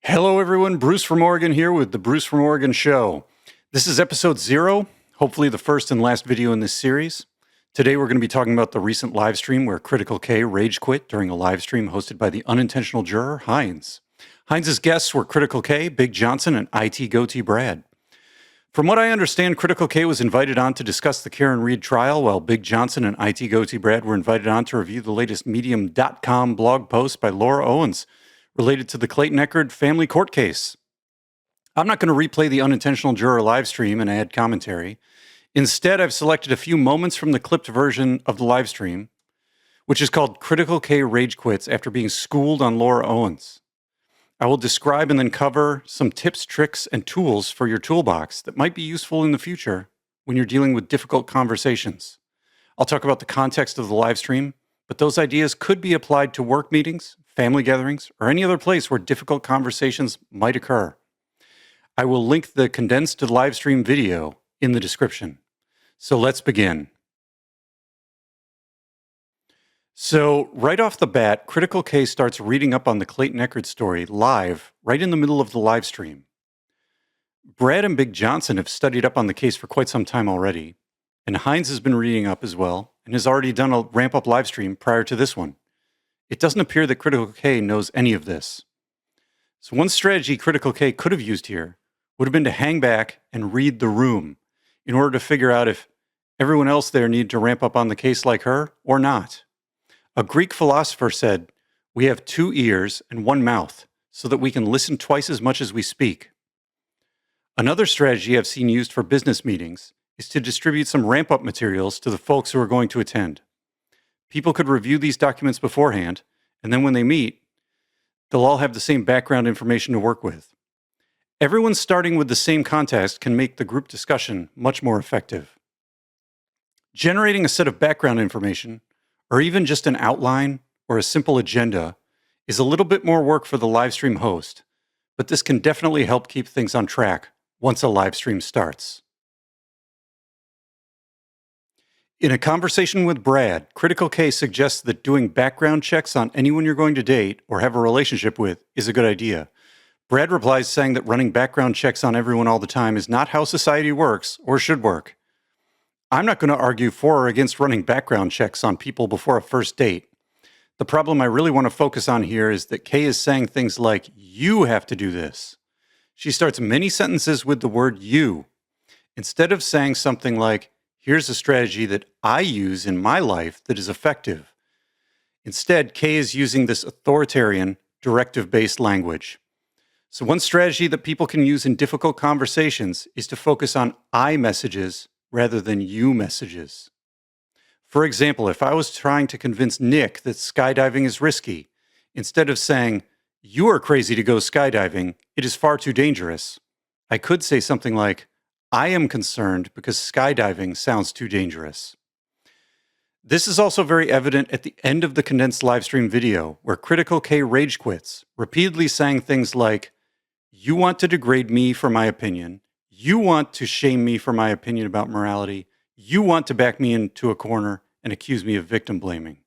Hello, everyone. Bruce from Oregon here with the Bruce from Oregon Show. This is episode 0, hopefully the first and last video in this series. Today, we're going to be talking about the recent live stream where Critical K rage quit during a live stream hosted by the Unintentional Juror, Heinz. Heinz's guests were Critical K, Big Johnson, and IT Goatee Brad. From what I understand, Critical K was invited on to discuss the Karen Reed trial, while Big Johnson and IT Goatee Brad were invited on to review the latest Medium.com blog post by Laura Owens related to the Clayton Echard family court case. I'm not going to replay the Unintentional Juror live stream and add commentary. Instead, I've selected a few moments from the clipped version of the live stream, which is called Critical K Rage Quits After Being Schooled on Laura Owens. I will describe and then cover some tips, tricks, and tools for your toolbox that might be useful in the future when you're dealing with difficult conversations. I'll talk about the context of the live stream, but those ideas could be applied to work meetings, family gatherings, or any other place where difficult conversations might occur. I will link the condensed live stream video in the description. So let's begin. So right off the bat, Critical K starts reading up on the Clayton Echard story live, right in the middle of the live stream. Brad and Big Johnson have studied up on the case for quite some time already, and Heinz has been reading up as well, and has already done a ramp-up live stream prior to this one. It doesn't appear that Critical K knows any of this. So one strategy Critical K could have used here would have been to hang back and read the room in order to figure out if everyone else there needed to ramp up on the case like her or not. A Greek philosopher said, "We have 2 ears and 1 mouth so that we can listen twice as much as we speak." Another strategy I've seen used for business meetings is to distribute some ramp-up materials to the folks who are going to attend. People could review these documents beforehand, and then when they meet, they'll all have the same background information to work with. Everyone starting with the same context can make the group discussion much more effective. Generating a set of background information, or even just an outline or a simple agenda, is a little bit more work for the live stream host, but this can definitely help keep things on track once a live stream starts. In a conversation with Brad, Critical K suggests that doing background checks on anyone you're going to date or have a relationship with is a good idea. Brad replies saying that running background checks on everyone all the time is not how society works or should work. I'm not going to argue for or against running background checks on people before a first date. The problem I really want to focus on here is that Kay is saying things like, "You have to do this." She starts many sentences with the word "you," instead of saying something like, "Here's a strategy that I use in my life that is effective." Instead, Kay is using this authoritarian, directive-based language. So one strategy that people can use in difficult conversations is to focus on I messages rather than you messages. For example, if I was trying to convince Nick that skydiving is risky, instead of saying, "You are crazy to go skydiving, it is far too dangerous," I could say something like, "I am concerned because skydiving sounds too dangerous." This is also very evident at the end of the condensed livestream video, where Critical K rage quits, repeatedly saying things like, "You want to degrade me for my opinion. You want to shame me for my opinion about morality. You want to back me into a corner and accuse me of victim blaming."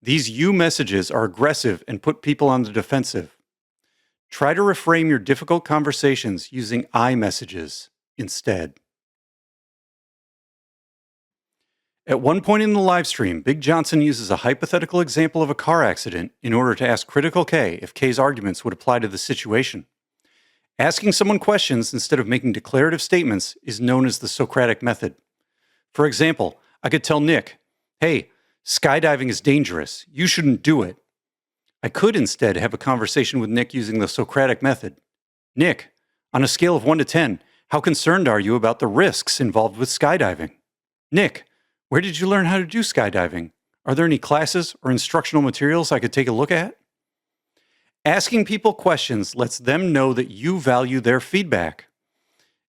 These you messages are aggressive and put people on the defensive. Try to reframe your difficult conversations using I messages instead. At one point in the live stream, Big Johnson uses a hypothetical example of a car accident in order to ask Critical K if K's arguments would apply to the situation. Asking someone questions instead of making declarative statements is known as the Socratic method. For example, I could tell Nick, "Hey, skydiving is dangerous. You shouldn't do it." I could instead have a conversation with Nick using the Socratic method. "Nick, on a scale of 1 to 10, how concerned are you about the risks involved with skydiving? Nick, where did you learn how to do skydiving? Are there any classes or instructional materials I could take a look at?" Asking people questions lets them know that you value their feedback.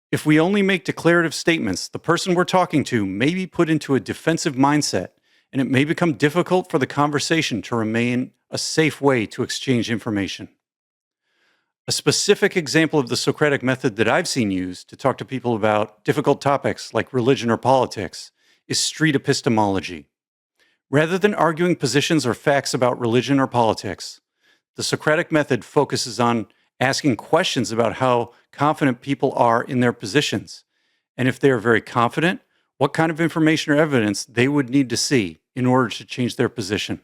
If we only make declarative statements, the person we're talking to may be put into a defensive mindset, and it may become difficult for the conversation to remain a safe way to exchange information. A specific example of the Socratic method that I've seen used to talk to people about difficult topics like religion or politics is street epistemology. Rather than arguing positions or facts about religion or politics, the Socratic method focuses on asking questions about how confident people are in their positions, and if they are very confident, what kind of information or evidence they would need to see in order to change their position.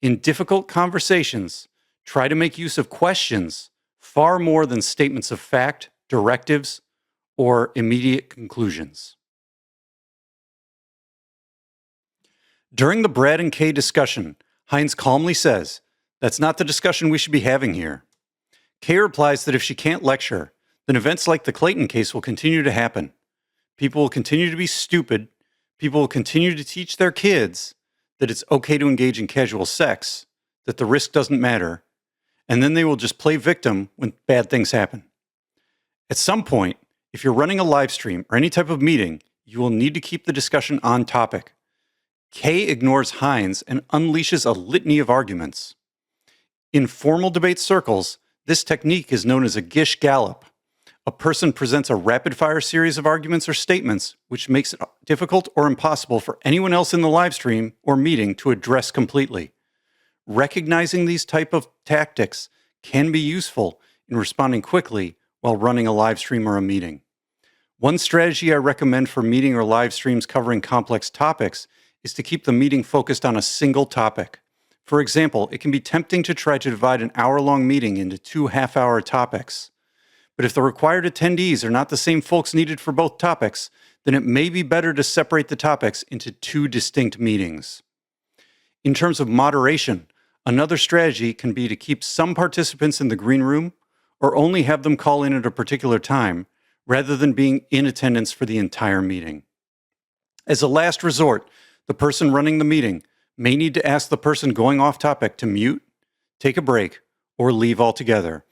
In difficult conversations, try to make use of questions far more than statements of fact, directives, or immediate conclusions. During the Brad and Kay discussion, Heinz calmly says, "That's not the discussion we should be having here." Kay replies that if she can't lecture, then events like the Clayton case will continue to happen. People will continue to be stupid. People will continue to teach their kids that it's okay to engage in casual sex, that the risk doesn't matter, and then they will just play victim when bad things happen. At some point, if you're running a live stream or any type of meeting, you will need to keep the discussion on topic. Kay ignores Heinz and unleashes a litany of arguments. In formal debate circles, this technique is known as a Gish Gallop. A person presents a rapid-fire series of arguments or statements, which makes it difficult or impossible for anyone else in the live stream or meeting to address completely. Recognizing these type of tactics can be useful in responding quickly while running a live stream or a meeting. One strategy I recommend for meeting or live streams covering complex topics is to keep the meeting focused on a single topic. For example, it can be tempting to try to divide an hour-long meeting into 2 half-hour topics. But if the required attendees are not the same folks needed for both topics, then it may be better to separate the topics into 2 distinct meetings. In terms of moderation, another strategy can be to keep some participants in the green room or only have them call in at a particular time rather than being in attendance for the entire meeting. As a last resort, the person running the meeting may need to ask the person going off topic to mute, take a break, or leave altogether.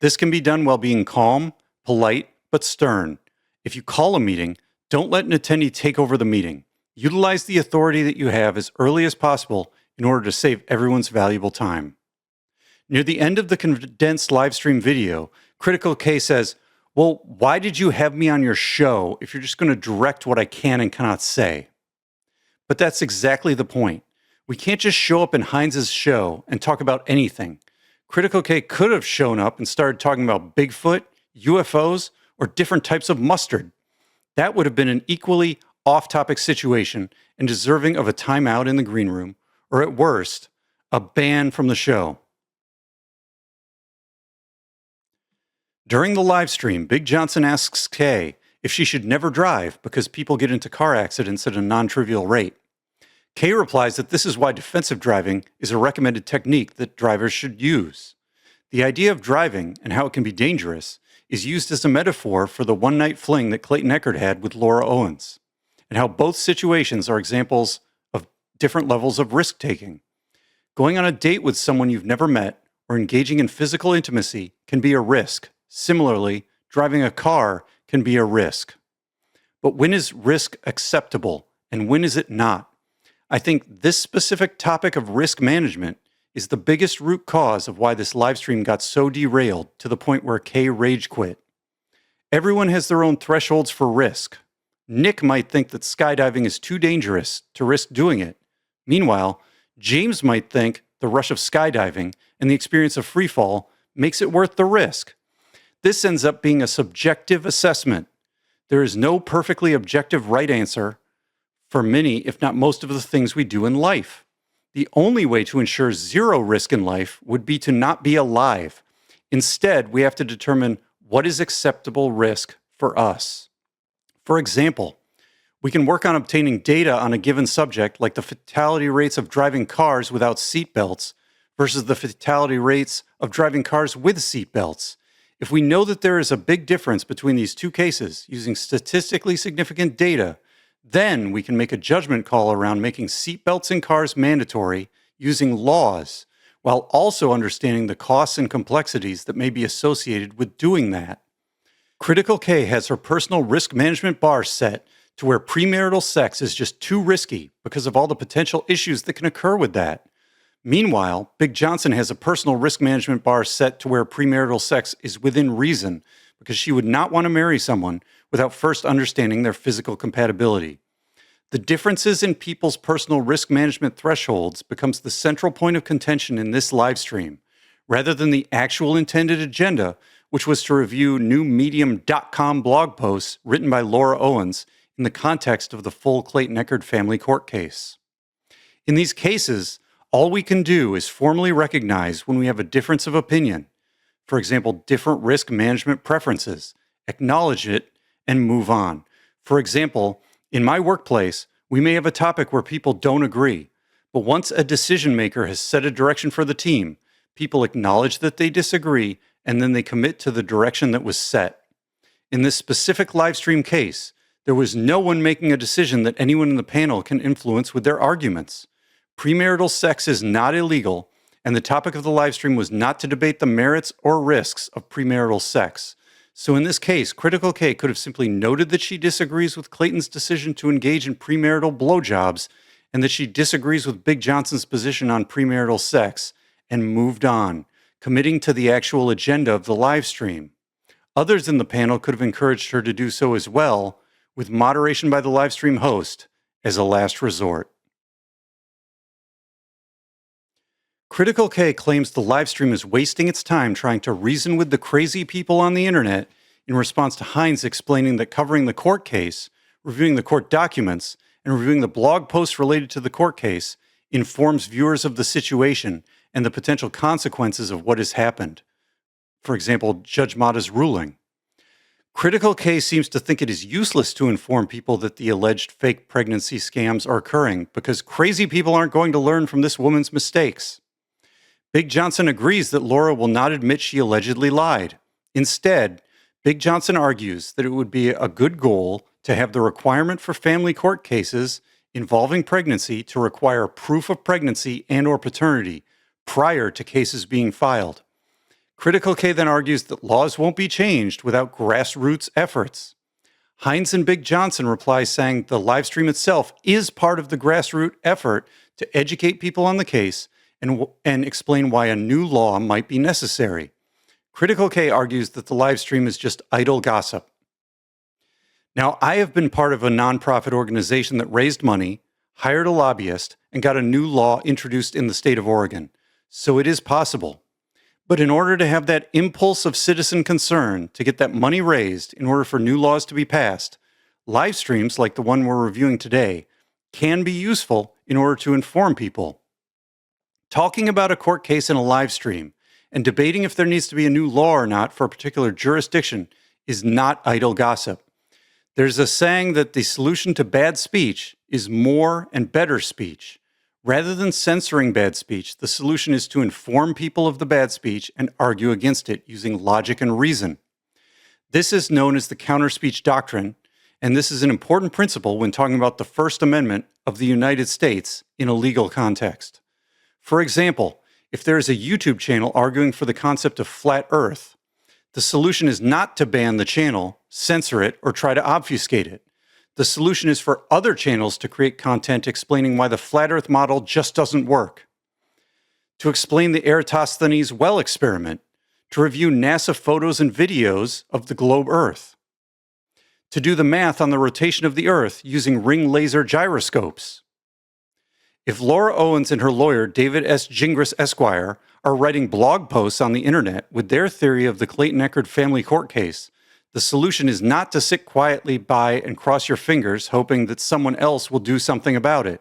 This can be done while being calm, polite, but stern. If you call a meeting, don't let an attendee take over the meeting. Utilize the authority that you have as early as possible in order to save everyone's valuable time. Near the end of the condensed live stream video, Critical K says, "Well, why did you have me on your show if you're just going to direct what I can and cannot say?" But that's exactly the point. We can't just show up in Heinz's show and talk about anything. Critical K could have shown up and started talking about Bigfoot, UFOs, or different types of mustard. That would have been an equally off-topic situation and deserving of a timeout in the green room, or at worst, a ban from the show. During the live stream, Big Johnson asks Kay if she should never drive because people get into car accidents at a non-trivial rate. Kay replies that this is why defensive driving is a recommended technique that drivers should use. The idea of driving and how it can be dangerous is used as a metaphor for the one-night fling that Clayton Echard had with Laura Owens, and how both situations are examples of different levels of risk-taking. Going on a date with someone you've never met or engaging in physical intimacy can be a risk. Similarly, driving a car can be a risk. But when is risk acceptable and when is it not? I think this specific topic of risk management is the biggest root cause of why this live stream got so derailed to the point where Kay rage quit. Everyone has their own thresholds for risk. Nick might think that skydiving is too dangerous to risk doing it. Meanwhile, James might think the rush of skydiving and the experience of freefall makes it worth the risk. This ends up being a subjective assessment. There is no perfectly objective right answer for many, if not most of the things we do in life. The only way to ensure zero risk in life would be to not be alive. Instead, we have to determine what is acceptable risk for us. For example, we can work on obtaining data on a given subject, like the fatality rates of driving cars without seatbelts versus the fatality rates of driving cars with seatbelts. If we know that there is a big difference between these two cases using statistically significant data, then we can make a judgment call around making seatbelts in cars mandatory using laws, while also understanding the costs and complexities that may be associated with doing that. Critical K has her personal risk management bar set to where premarital sex is just too risky because of all the potential issues that can occur with that. Meanwhile, Big Johnson has a personal risk management bar set to where premarital sex is within reason because she would not want to marry someone without first understanding their physical compatibility. The differences in people's personal risk management thresholds becomes the central point of contention in this live stream. rather than the actual intended agenda, which was to review new Medium.com blog posts written by Laura Owens in the context of the full Clayton Echard family court case. In these cases, all we can do is formally recognize when we have a difference of opinion, for example, different risk management preferences, acknowledge it, and move on. For example, in my workplace, we may have a topic where people don't agree, but once a decision maker has set a direction for the team, people acknowledge that they disagree, and then they commit to the direction that was set. In this specific live stream case, there was no one making a decision that anyone in the panel can influence with their arguments. Premarital sex is not illegal, and the topic of the live stream was not to debate the merits or risks of premarital sex. So in this case, Critical K could have simply noted that she disagrees with Clayton's decision to engage in premarital blowjobs and that she disagrees with Big Johnson's position on premarital sex and moved on, committing to the actual agenda of the live stream. Others in the panel could have encouraged her to do so as well, with moderation by the live stream host as a last resort. Critical K claims the live stream is wasting its time trying to reason with the crazy people on the internet in response to Heinz explaining that covering the court case, reviewing the court documents, and reviewing the blog posts related to the court case informs viewers of the situation and the potential consequences of what has happened. For example, Judge Mata's ruling. Critical K seems to think it is useless to inform people that the alleged fake pregnancy scams are occurring because crazy people aren't going to learn from this woman's mistakes. Big Johnson agrees that Laura will not admit she allegedly lied. Instead, Big Johnson argues that it would be a good goal to have the requirement for family court cases involving pregnancy to require proof of pregnancy and/or paternity prior to cases being filed. Critical K then argues that laws won't be changed without grassroots efforts. Heinz and Big Johnson reply saying the live stream itself is part of the grassroots effort to educate people on the case and explain why a new law might be necessary. Critical K argues that the live stream is just idle gossip. Now, I have been part of a nonprofit organization that raised money, hired a lobbyist, and got a new law introduced in the state of Oregon. So it is possible. But in order to have that impulse of citizen concern to get that money raised in order for new laws to be passed, live streams like the one we're reviewing today can be useful in order to inform people. Talking about a court case in a live stream and debating if there needs to be a new law or not for a particular jurisdiction is not idle gossip. There's a saying that the solution to bad speech is more and better speech. Rather than censoring bad speech, the solution is to inform people of the bad speech and argue against it using logic and reason. This is known as the counter-speech doctrine, and this is an important principle when talking about the First Amendment of the United States in a legal context. For example, if there is a YouTube channel arguing for the concept of flat Earth, the solution is not to ban the channel, censor it, or try to obfuscate it. The solution is for other channels to create content explaining why the flat Earth model just doesn't work. To explain the Eratosthenes well experiment, to review NASA photos and videos of the globe Earth, to do the math on the rotation of the Earth using ring laser gyroscopes. If Laura Owens and her lawyer, David S. Gingras Esquire, are writing blog posts on the internet with their theory of the Clayton Echard family court case, the solution is not to sit quietly by and cross your fingers hoping that someone else will do something about it.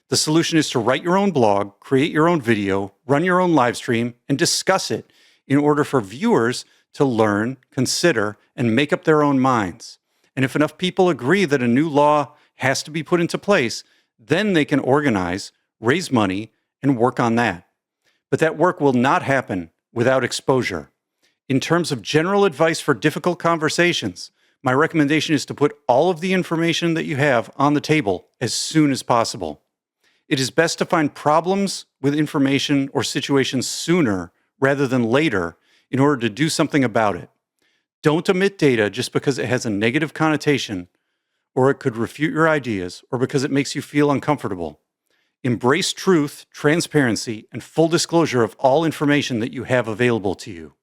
The solution is to write your own blog, create your own video, run your own live stream, and discuss it in order for viewers to learn, consider, and make up their own minds. And if enough people agree that a new law has to be put into place, then they can organize, raise money, and work on that. But that work will not happen without exposure. In terms of general advice for difficult conversations, my recommendation is to put all of the information that you have on the table as soon as possible. It is best to find problems with information or situations sooner rather than later in order to do something about it. Don't omit data just because it has a negative connotation, or it could refute your ideas, or because it makes you feel uncomfortable. Embrace truth, transparency, and full disclosure of all information that you have available to you.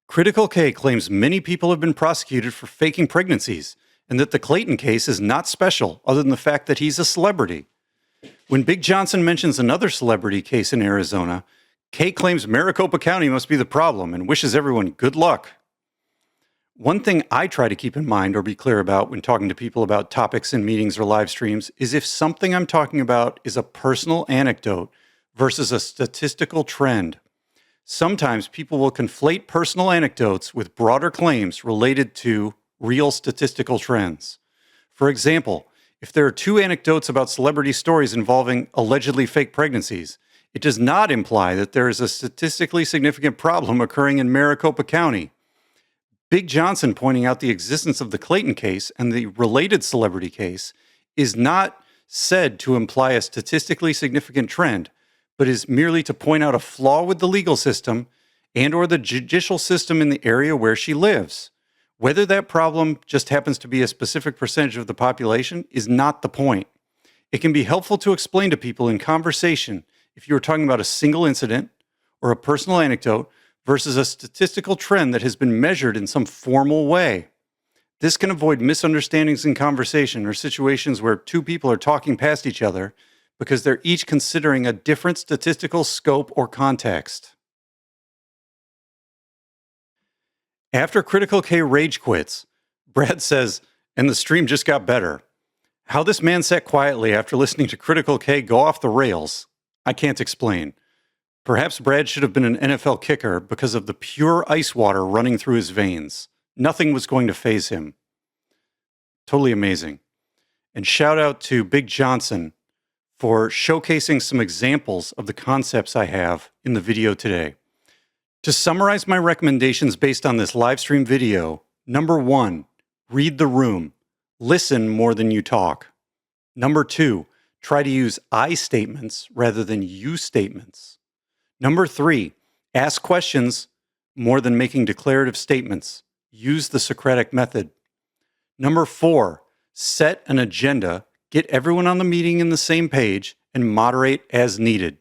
Critical K claims many people have been prosecuted for faking pregnancies, and that the Clayton case is not special other than the fact that he's a celebrity. When Big Johnson mentions another celebrity case in Arizona, Kay claims Maricopa County must be the problem and wishes everyone good luck. One thing I try to keep in mind or be clear about when talking to people about topics in meetings or live streams is if something I'm talking about is a personal anecdote versus a statistical trend. Sometimes people will conflate personal anecdotes with broader claims related to real statistical trends. For example, if there are two anecdotes about celebrity stories involving allegedly fake pregnancies, it does not imply that there is a statistically significant problem occurring in Maricopa County. Big Johnson pointing out the existence of the Clayton case and the related celebrity case is not said to imply a statistically significant trend, but is merely to point out a flaw with the legal system and or the judicial system in the area where she lives. Whether that problem just happens to be a specific percentage of the population is not the point. It can be helpful to explain to people in conversation if you are talking about a single incident or a personal anecdote versus a statistical trend that has been measured in some formal way. This can avoid misunderstandings in conversation or situations where two people are talking past each other because they're each considering a different statistical scope or context. After Critical K rage quits, Brad says, and the stream just got better. How this man sat quietly after listening to Critical K go off the rails, I can't explain. Perhaps Brad should have been an NFL kicker because of the pure ice water running through his veins. Nothing was going to faze him. Totally amazing. And shout out to Big Johnson for showcasing some examples of the concepts I have in the video today. To summarize my recommendations based on this live stream video, number 1, read the room. Listen more than you talk. Number 2, try to use I statements rather than you statements. Number 3, ask questions more than making declarative statements. Use the Socratic method. Number 4, set an agenda, get everyone on the meeting in the same page, and moderate as needed.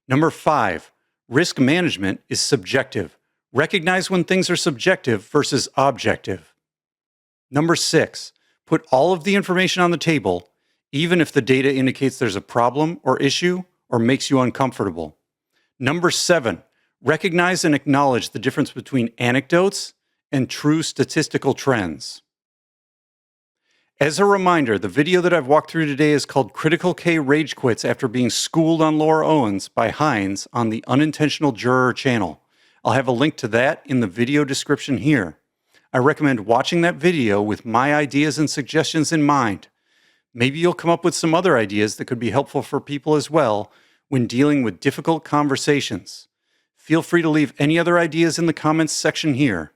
Number 5, risk management is subjective. Recognize when things are subjective versus objective. Number 6, put all of the information on the table, even if the data indicates there's a problem or issue or makes you uncomfortable. Number 7, recognize and acknowledge the difference between anecdotes and true statistical trends. As a reminder, the video that I've walked through today is called Critical K Rage Quits After Being Schooled on Laura Owens by Heinz on the Unintentional Juror channel. I'll have a link to that in the video description here. I recommend watching that video with my ideas and suggestions in mind. Maybe you'll come up with some other ideas that could be helpful for people as well when dealing with difficult conversations. Feel free to leave any other ideas in the comments section here.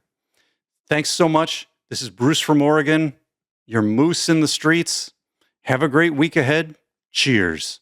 Thanks so much. This is Bruce from Oregon, your moose in the streets. Have a great week ahead. Cheers.